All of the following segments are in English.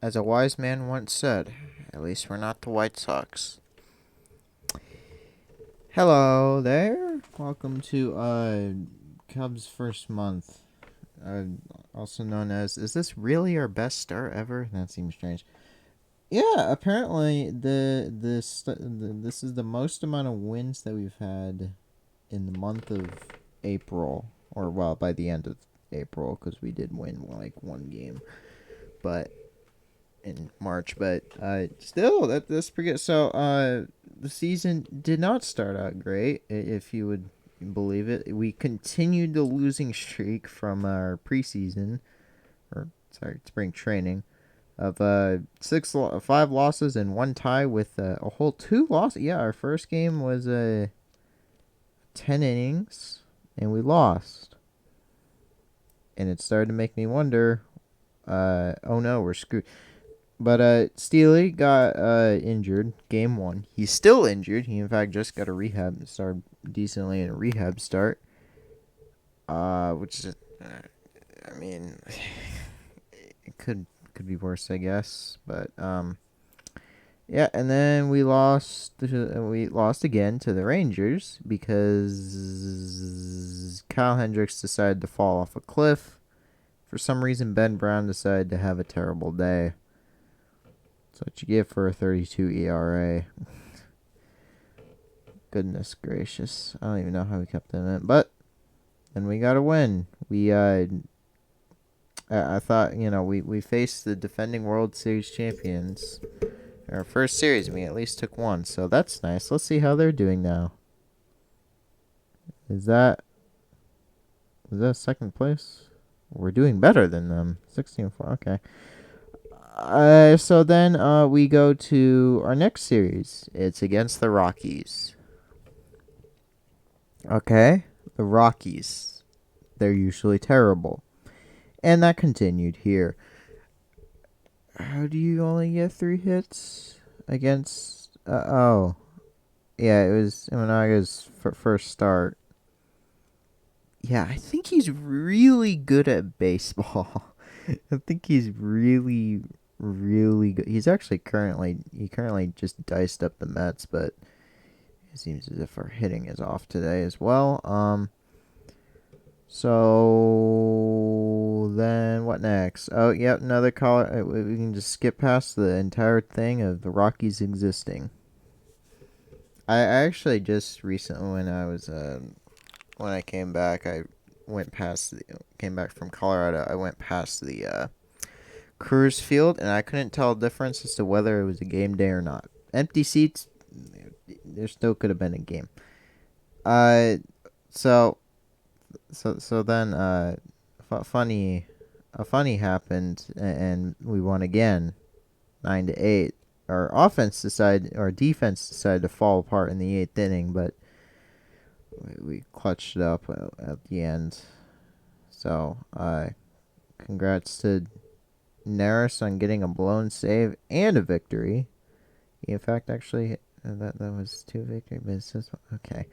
As a wise man once said, at least we're not the White Sox. Hello there. Welcome to Cubs first month. Uh, Also known as, is this really our best start ever? That seems strange. Yeah, apparently this is the most amount of wins that we've had in the month of April, or well, by the end of April, because we did win like one game, but in March. But still, that's pretty good. So the season did not start out great, if you would believe it. We continued the losing streak from our preseason, or sorry, spring training, of five losses and one tie with a whole two losses. Yeah, our first game was 10 innings, and we lost. And it started to make me wonder. Oh no, we're screwed. But Steely got injured game one. He's still injured. He in fact just got a rehab, started decently in a rehab start. Which is, I mean, it could be worse, I guess. But yeah. And then we lost. We lost again to the Rangers because Kyle Hendricks decided to fall off a cliff. For some reason, Ben Brown decided to have a terrible day. That's what you get for a 32 ERA. Goodness gracious. I don't even know how we kept them in. But then we got a win. I thought, we faced the defending World Series champions. Our first series, we at least took one. So that's nice. Let's see how they're doing now. Is that second place? We're doing better than them. 16-4. Okay. So then we go to our next series. It's against the Rockies. Okay. The Rockies. They're usually terrible. And that continued here. How do you only get 3 hits against? Oh. Yeah, it was Imanaga's first start. Yeah, I think he's really good at baseball. I think he's really, really good. He currently just diced up the Mets, but it seems as if our hitting is off today as well. So then what next? Oh, yep, another call. We can just skip past the entire thing of the Rockies existing. I actually just recently, when I came back, came back from Colorado. I went past the Coors Field, and I couldn't tell the difference as to whether it was a game day or not. Empty seats, there still could have been a game. Uh, so so then funny funny happened, and we won again, 9-8. Our defense decided to fall apart in the eighth inning, but we clutched it up at the end. So congrats to Neris on getting a blown save and a victory. He, in fact, actually, that was two victory misses. Okay.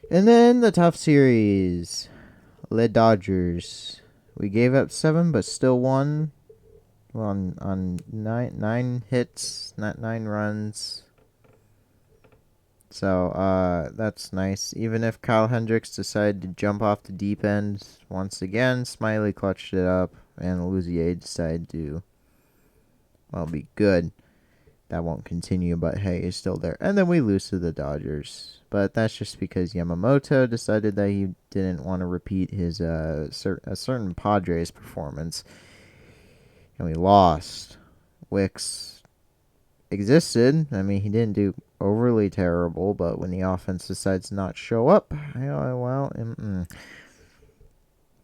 And then the tough series, the Dodgers. We gave up 7, but still won. On nine hits, not 9 runs. So that's nice. Even if Kyle Hendricks decided to jump off the deep end once again, Smiley clutched it up, and Luzier decided to, well, be good. That won't continue, but hey, he's still there. And then we lose to the Dodgers. But that's just because Yamamoto decided that he didn't want to repeat his a certain Padres performance. And we lost. Wicks existed. I mean, he didn't do overly terrible, but when the offense decides to not show up, well,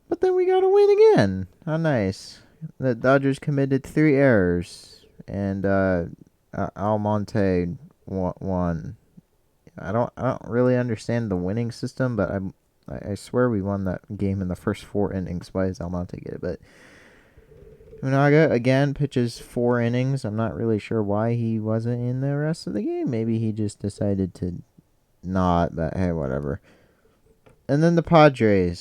But then we got a win again. How nice. The Dodgers committed 3 errors, and Almonte won. I don't really understand the winning system, but I swear we won that game in the first 4 innings. Why does Almonte get it? But Unaga again pitches 4 innings. I'm not really sure why he wasn't in the rest of the game. Maybe he just decided to not. But hey, whatever. And then the Padres.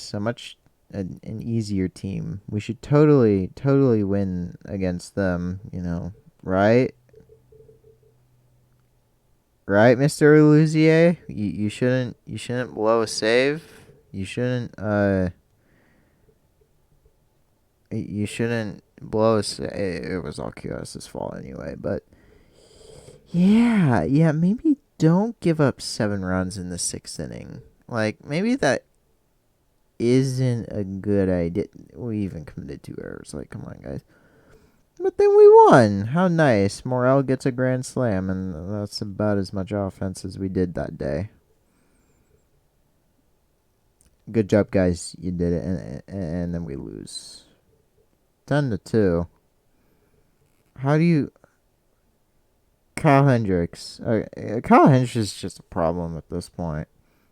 an easier team. We should totally win against them. Right? Right, Mister Luzier? You shouldn't blow a save. You shouldn't you shouldn't blow a save. It was all QS's fault anyway, but yeah, maybe don't give up 7 runs in the 6th inning. Like maybe that isn't a good idea. We even committed 2 errors. Like, come on, guys. But then we won. How nice. Morel gets a grand slam, and that's about as much offense as we did that day. Good job, guys. You did it, and then we lose 10-2. How do you, Kyle Hendricks? Kyle Hendricks is just a problem at this point.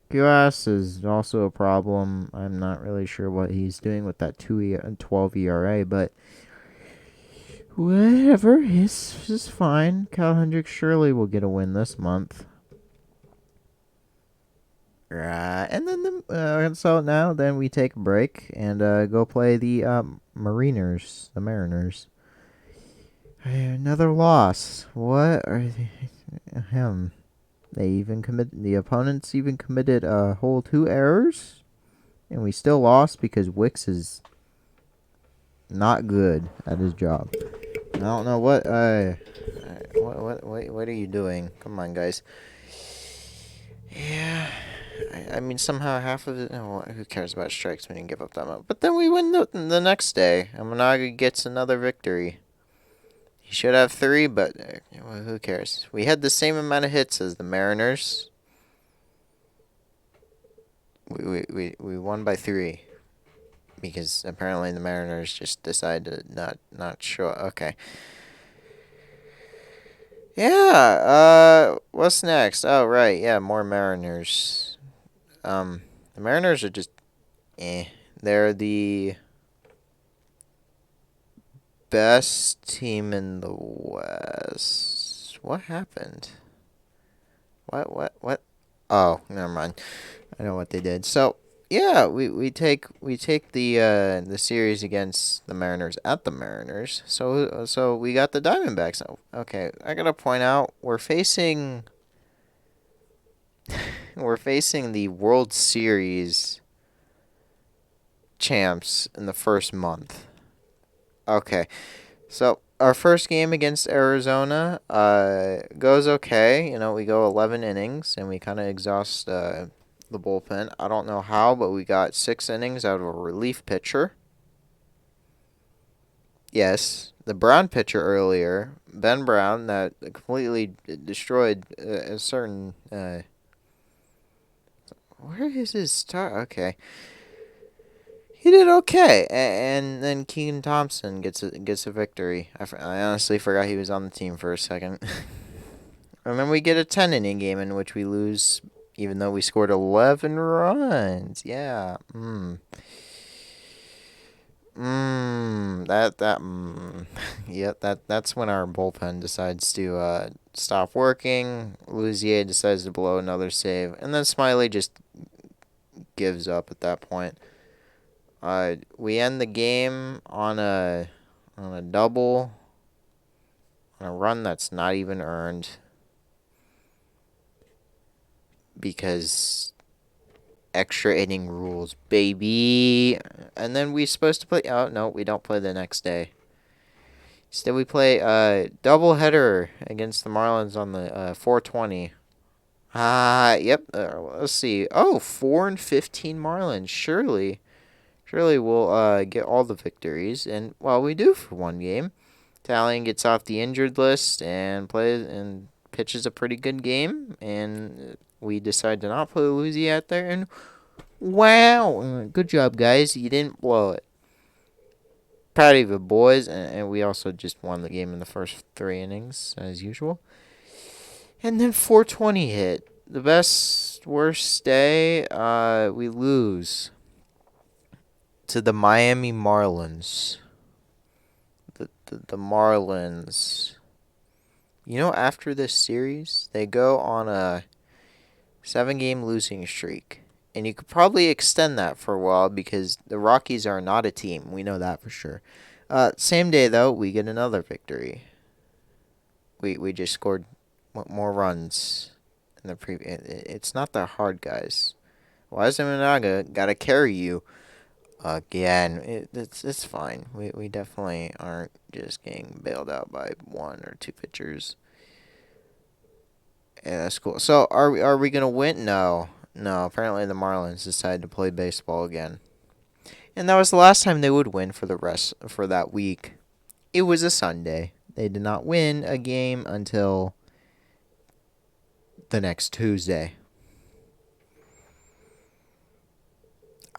QS is also a problem. I'm not really sure what he's doing with that 12 ERA, but whatever. His is fine. Kyle Hendricks surely will get a win this month. Right, and then so now then we take a break and go play the Mariners, the Mariners. Another loss. What are they? Him? The opponents even committed a whole 2 errors, and we still lost because Wicks is not good at his job. I don't know what are you doing? Come on, guys. Yeah. I mean, somehow half of it. Oh, who cares about strikes when you give up that much? But then we win the next day. Amanaga gets another victory. He should have 3, but well, who cares? We had the same amount of hits as the Mariners. We won by 3 because apparently the Mariners just decided to not show up. Okay. Yeah. What's next? Oh, right. Yeah, more Mariners. The Mariners are just They're the best team in the West. What happened? What? Oh, never mind. I know what they did. So yeah, we take the series against the Mariners at the Mariners. So we got the Diamondbacks. Oh, okay, I gotta point out we're facing the World Series champs in the first month. Okay, so our first game against Arizona goes okay. We go 11 innings and we kind of exhaust the bullpen. I don't know how, but we got 6 innings out of a relief pitcher. Yes, the Brown pitcher earlier, Ben Brown, that completely destroyed a certain. Where is his start? Okay. He did okay, and then Keegan Thompson gets a victory. I honestly forgot he was on the team for a second. And then we get a 10 inning game in which we lose, even though we scored 11 runs. Yeah. Yeah, that's when our bullpen decides to stop working. Luzier decides to blow another save, and then Smiley just gives up at that point. We end the game on a double, on a run that's not even earned because extra inning rules, baby. And then we supposed to play. Oh no, we don't play the next day. Instead, we play a double header against the Marlins on the 4/20. Yep. Let's see. Oh, 4-15 Marlins. Surely we'll get all the victories, and well, we do for one game. Tallien gets off the injured list and plays and pitches a pretty good game, and we decide to not play Luzi out there. And wow, good job, guys! You didn't blow it. Proud of you, boys, and we also just won the game in the first 3 innings as usual. And then 4/20 hit. The worst day. We lose to the Miami Marlins. The Marlins. After this series, they go on a 7-game losing streak. And you could probably extend that for a while because the Rockies are not a team. We know that for sure. Same day, though, we get another victory. We just scored more runs in the previous. It's not that hard, guys. Wise Minaga got to carry you again. It's fine. We definitely aren't just getting bailed out by one or two pitchers. Yeah, that's cool. So are we gonna win? No, no. Apparently the Marlins decided to play baseball again, and that was the last time they would win for the rest for that week. It was a Sunday. They did not win a game until the next Tuesday.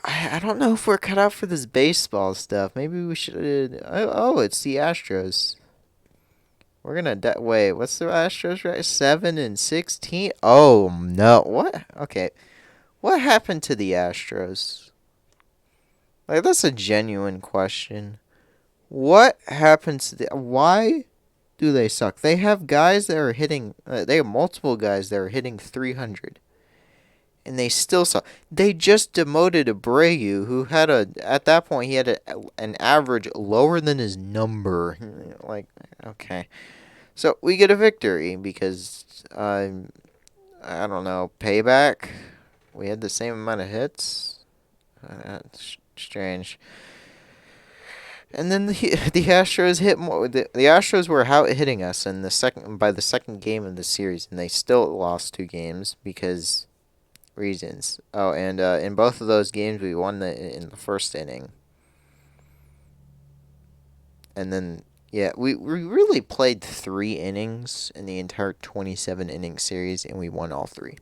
I don't know if we're cut out for this baseball stuff. Maybe we should. Oh, it's the Astros. We're gonna wait. What's the Astros right? 7-16. Oh no! What? Okay. What happened to the Astros? Like that's a genuine question. What happened to the? Why do they suck? They have guys that are hitting. They have multiple guys that are hitting 300, and they still suck. They just demoted Abreu, who had at that point he had an average lower than his number. Like okay. So we get a victory because I don't know, payback. We had the same amount of hits. That's strange. And then the Astros hit more. The Astros were out hitting us in the second by the second game of the series, and they still lost 2 games because reasons. Oh, and in both of those games we won in the first inning, and then yeah, we really played 3 innings in the entire 27 inning series, and we won all 3.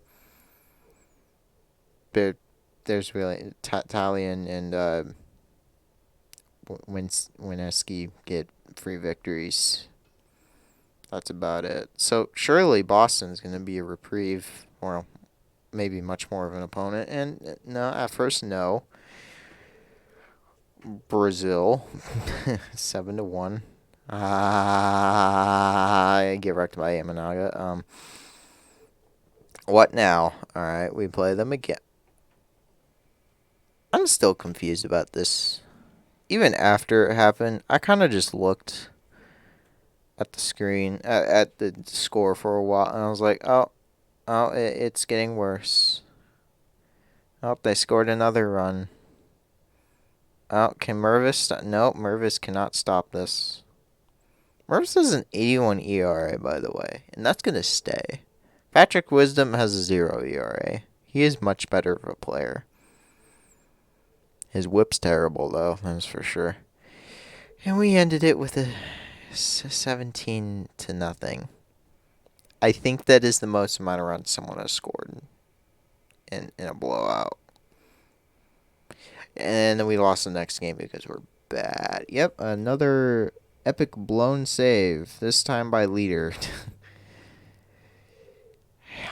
But there's really Talion and Wenesky get free victories. That's about it. So surely Boston's going to be a reprieve, or maybe much more of an opponent. And no, at first no. Brazil, 7-1. I get wrecked by Yamanaga. What now? All right, we play them again. I'm still confused about this. Even after it happened, I kind of just looked at the screen, at the score for a while, and I was like, oh, it's getting worse. Oh, they scored another run. Oh, can Mervis stop? Nope, Mervis cannot stop this. Mervis has an 81 ERA, by the way, and that's going to stay. Patrick Wisdom has a 0 ERA. He is much better of a player. His whip's terrible, though, that's for sure. And we ended it with a 17-0. I think that is the most amount of runs someone has scored in a blowout. And then we lost the next game because we're bad. Yep, another epic blown save, this time by Leader.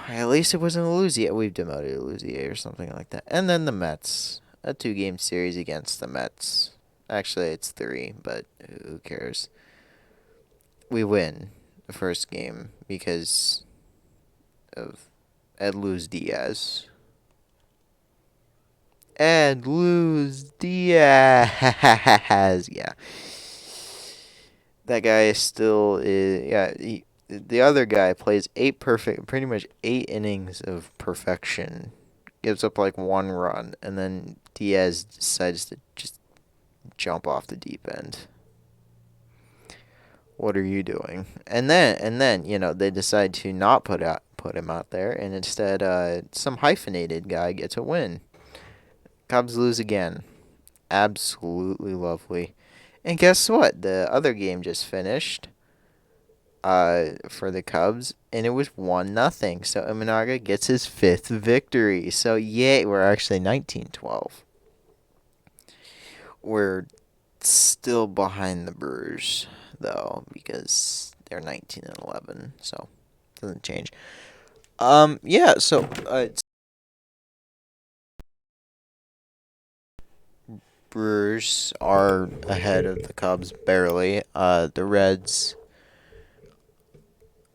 At least it wasn't Aluzier. We've demoted Aluzier or something like that. And then the Mets. A 2-game series against the Mets. Actually, it's 3, but who cares? We win the first game because of Edluz Diaz. Edluz Diaz. Yeah. That guy still is. Yeah. The other guy plays pretty much 8 innings of perfection. Gives up like 1 run, and then Diaz decides to just jump off the deep end. What are you doing? And then they decide to not put him out there, and instead some hyphenated guy gets a win. Cubs lose again. Absolutely lovely. And guess what? The other game just finished for the Cubs, and it was 1-0. So Imanaga gets his 5th victory. So yay, we're actually 19-12. We're still behind the Brewers, though, because they're 19-11. So it doesn't change. Yeah, so Brewers are ahead of the Cubs barely. The Reds,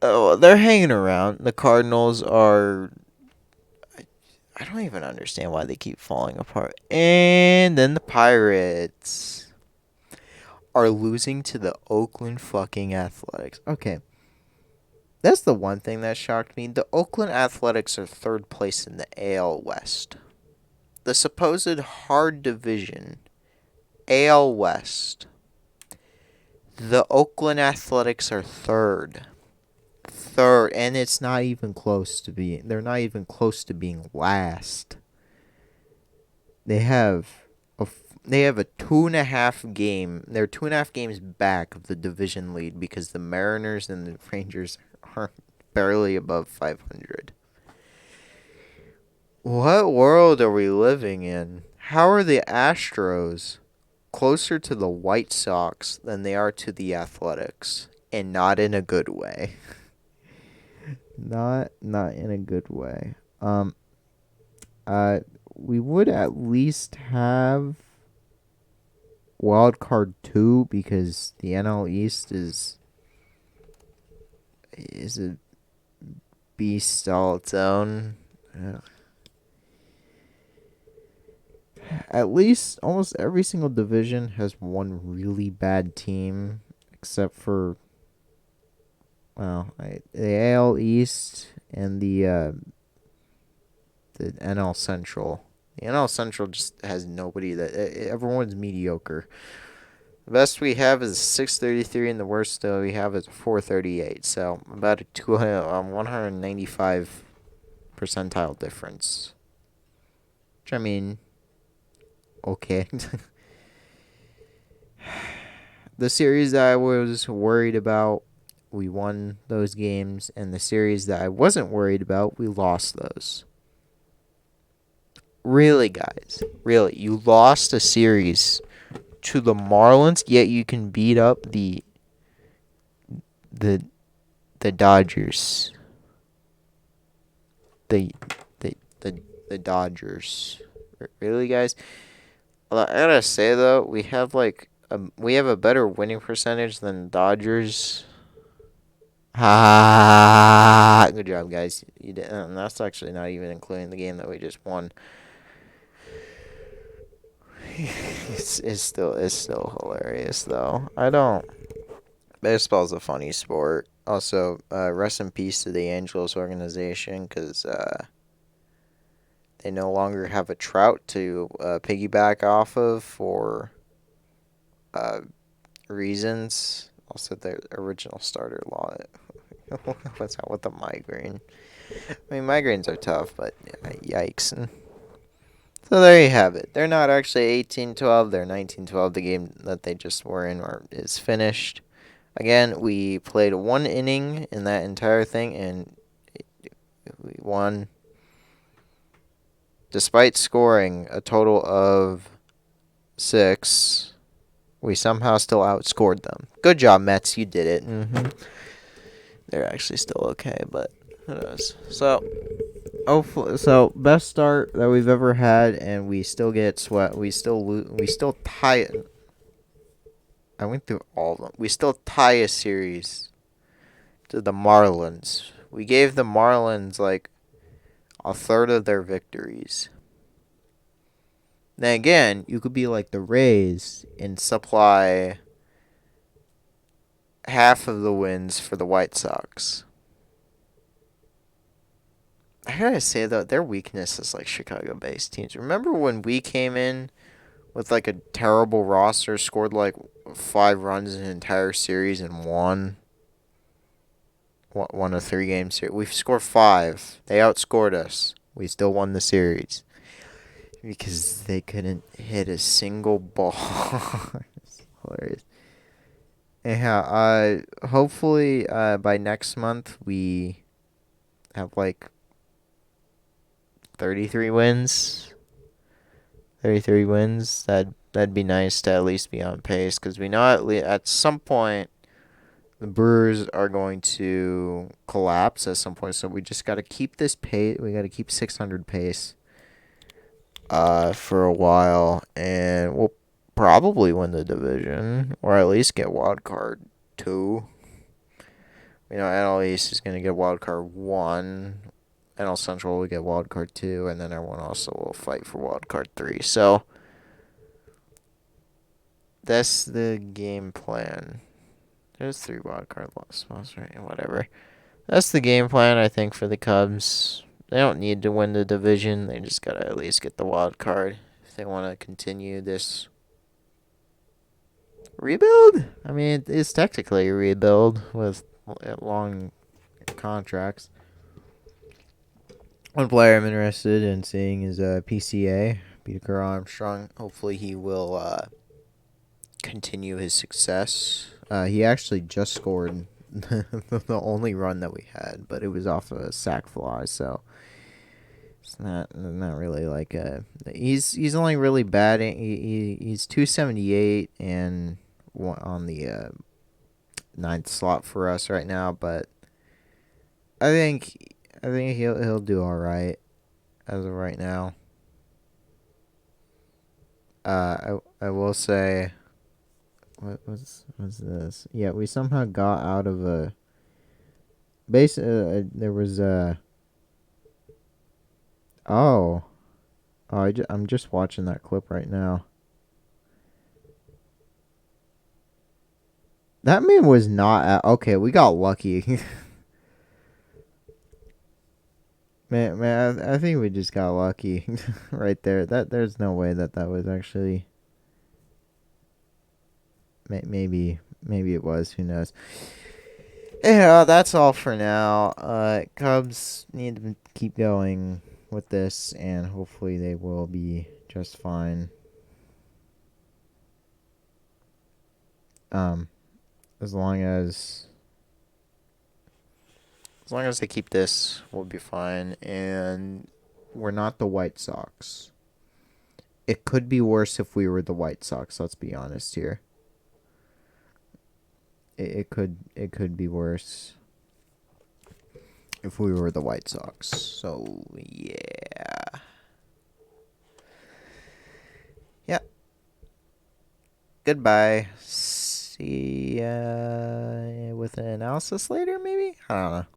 oh, they're hanging around. The Cardinals are. I don't even understand why they keep falling apart. And then the Pirates are losing to the Oakland fucking Athletics. Okay. That's the one thing that shocked me. The Oakland Athletics are third place in the AL West. The supposed hard division, AL West. The Oakland Athletics are third. Third, and it's not even close to being. They're not even close to being last. They have a 2.5 game. They're 2.5 games back of the division lead because the Mariners and the Rangers are barely above 500. What world are we living in? How are the Astros closer to the White Sox than they are to the Athletics, and not in a good way? Not in a good way. Uh, we would at least have wild card 2 because the NL East is a beast all its own. At least almost every single division has one really bad team, except for the AL East and the NL Central. The NL Central just has nobody that everyone's mediocre. The best we have is 633, and the worst we have is 438. So about a 195 percentile difference. Which I mean, okay. The series that I was worried about, we won those games, and the series that I wasn't worried about, we lost those. Really, guys, really, you lost a series to the Marlins, yet you can beat up the Dodgers. The Dodgers. Really, guys? Well, I gotta say though, we have a better winning percentage than Dodgers. Ah, good job, guys. You did, and that's actually not even including the game that we just won. It's still hilarious though. I don't. Baseball's a funny sport. Also, rest in peace to the Angels organization because they no longer have a Trout to piggyback off of for reasons. Also, their original starter law. What's out with the migraine? I mean, migraines are tough, but yikes. So there you have it. They're not actually 18-12. They're 19-12. The game that they just were in is finished. Again, we played one inning in that entire thing, and we won. Despite scoring a total of 6, we somehow still outscored them. Good job, Mets. You did it. They're actually still okay, but who knows? So, best start that we've ever had, and we still get swept. We still tie it. I went through all of them. We still tie a series to the Marlins. We gave the Marlins like a third of their victories. Then again, you could be like the Rays and supply half of the wins for the White Sox. I gotta say though, their weakness is like Chicago-based teams. Remember when we came in with like a terrible roster, scored like 5 runs in an entire series and won a 3-game series? We scored 5. They outscored us. We still won the series because they couldn't hit a single ball. It's hilarious. Anyhow, hopefully by next month we have like 33 wins. 33 wins. That'd be nice to at least be on pace because we know at some point the Brewers are going to collapse at some point. So we just got to keep this pace. We got to keep 600 pace for a while, and we'll probably win the division or at least get wild card 2. NL East is going to get wild card 1. NL Central will get wild card 2, and then everyone also will fight for wild card 3. So that's the game plan. There's 3 wild card spots, right? Whatever. That's the game plan, I think, for the Cubs. They don't need to win the division. They just gotta at least get the wild card if they want to continue this rebuild. I mean, it's technically a rebuild with long contracts. One player I'm interested in seeing is PCA, Peter Armstrong. Hopefully, he will continue his success. He actually just scored the only run that we had, but it was off a sac fly, so it's not really like a. He's only really bad. He's 278 and on the ninth slot for us right now, but I think he'll do all right as of right now. I will say, what's this? Yeah, we somehow got out of a base. There was a. Oh, I'm just watching that clip right now. That man was not okay. We got lucky. man, I think we just got lucky right there. There's no way that was actually. Maybe it was. Who knows? Yeah, that's all for now. Cubs need to keep going with this, and hopefully they will be just fine. Um, as long as they keep this, we'll be fine. And we're not the White Sox. It could be worse if we were the White Sox. Let's be honest here. It could be worse if we were the White Sox. So yeah. Yeah. Goodbye. See ya with an analysis later, maybe? I don't know.